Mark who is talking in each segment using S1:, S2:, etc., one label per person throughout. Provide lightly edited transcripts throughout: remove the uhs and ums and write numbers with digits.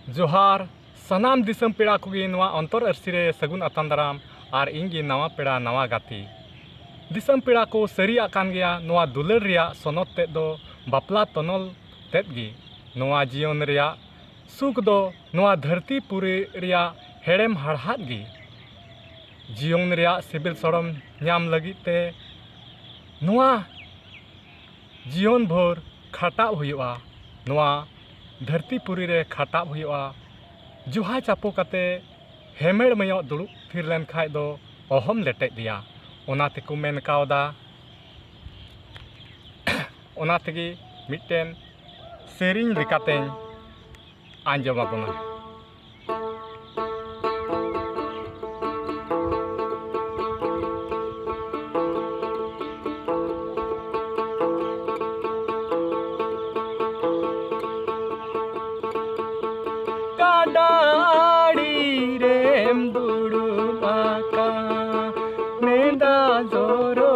S1: जोहार सनाम दिसम पेड़ा कोगी नवा अंतर अरसी रे सगुन अतन दाराम और इंगी नवा पेड़ा नवा गाती दिसम पेड़ा को सरी आकान गया नवा दुलर रिया सनत तेद दो बापला तनल तेद गी नवा जीवन रिया सुख दो नवा धरती पुरी रिया हेड़ेम हड़हात गी जीवन रिया सिबिल सड़म न्याम लगित ते नवा जीवन भर खाटा हुआ नवा धरती पुरी रे खाटा हुआ जुहा चापो काते हेमेड़ मयो दुड़ुब थिर लेन खाय दो अहम लेटे दिया ओना तेको मेन कावदा ओना तेगी मिट्टेन सेरिंग लेकातें आंजम आबोना काडाड़ी रेम दुड़ुबाका मेदा जोरो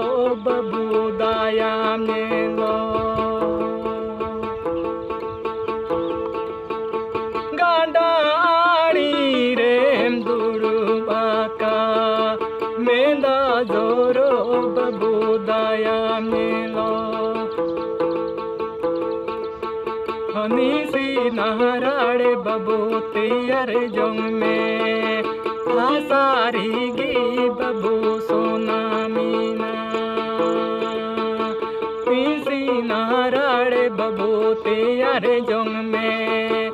S1: बबू दाया मेलो गाडाड़ी रेम दुड़ुबाका मेदा जोरो बबू दाया मेलो हनीसी नाराड़े बबू तेयर जोंग में आसारी गी बबू सोना मीना हनीसी नाराड़े बबू तेयर जोंग में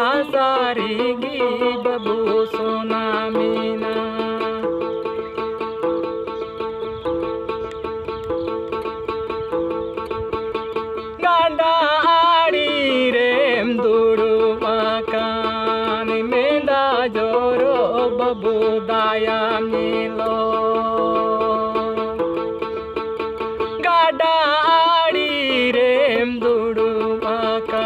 S1: आसारी गी बबू सोना मीना गांडा जोरो बबू दाया मिलो गाडाड़ी रेम दुड़ुबाका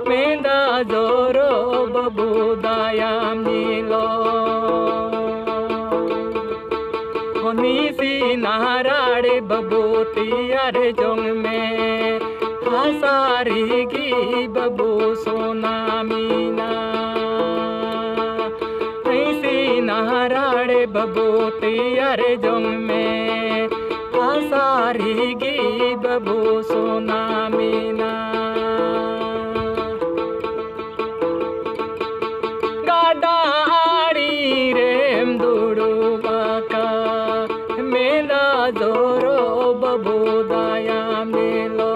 S1: मेदा जोरो बबू दाया मिलो हनीसी नाराड़े बबू तियार जोंग में आसारी गी बबू सोना मीना नाराड़े बबू तियार जोंग में आसारी गी बबू सोना मीना गाडाड़ी रेम दुड़ुबाका मेरा जोरो बबू दाया मेलो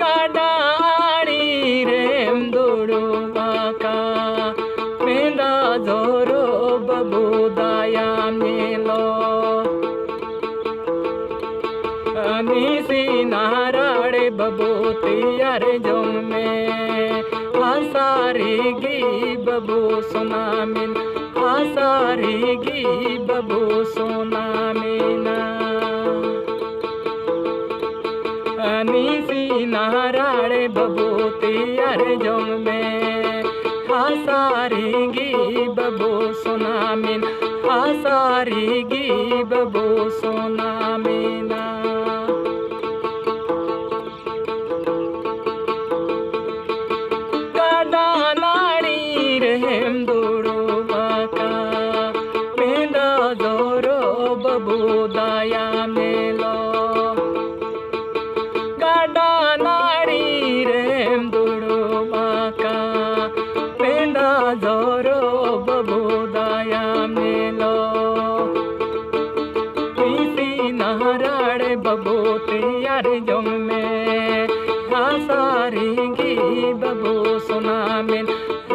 S1: गाडाड़ी रेम दुड़ुबाका मेरा जोरो बबू दाया मेलो अनीसी नाराड़े बबू तियार जोंग में आसारी गी बबू सोना मिन आसारी गी बबू सोना मीना अनीसी नाराड़े बबू तियार जोंग में आसारी गी बबू सोना मिन आसारी गी बबू सोना मीना गाडाड़ी रेम दुड़ुबाका मेदा जोरो बबू दाया मेलो गाडाड़ी रेम दुड़ुबाका मेदा जोरो बबू दाया मेलो इसी नाराड़े बबू तियार जोंग में आसारी गी बबू सोना मिन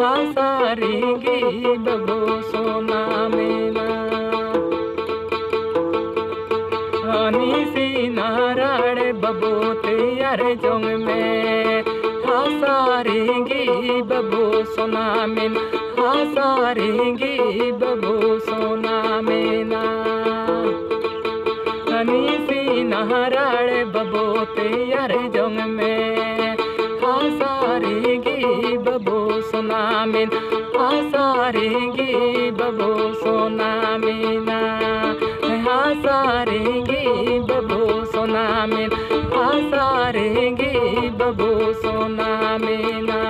S1: आसारी गी बबू सोना मीना हनीसी नाराड़े बबू तियार जोंग में आसारी गी बबू सोना मिन आसारी गी बबू सोना मीना हनीसी नाराड़े बबू तियार जोंग में आसारी गी बबू सोना मिन आसारी गी बबू सोना मीना आसारी गी बबू सोना मिन आसारी गी बबू सोना मीना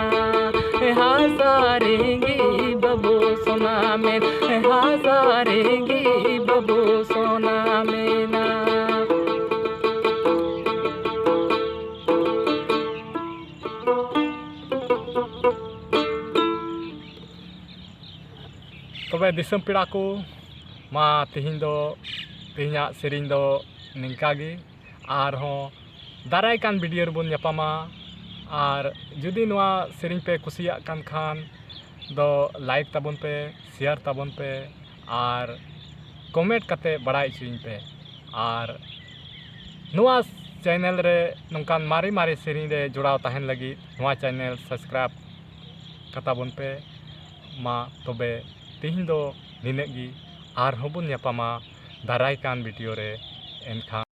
S1: में हजारेंगी बबू सोना मेना। तबे दिसम पेड़ा को मा तिहिना सेरिंग दो निंकागी आर हो दाराय कान वीडियो रेबोन ᱧᱟᱯᱟᱢᱟ। आर जुदी नवा सेरिंग पे कुसिया कान खान दो लाइक ताबोन पे, शेयर ताबोन पे आर कमेंट कते बड़ाई चुइन पे। आर नवा चैनल रे नोंकान मारी मारी सेरिंग रे जोड़ाव तहन लगी नवा चैनल सब्सक्राइब कताबोन पे। मा तबे तिहिन दो निनेगी आर होबोन ᱧᱟᱯᱟᱢᱟ दाराय कान वीडियो रे एनखान।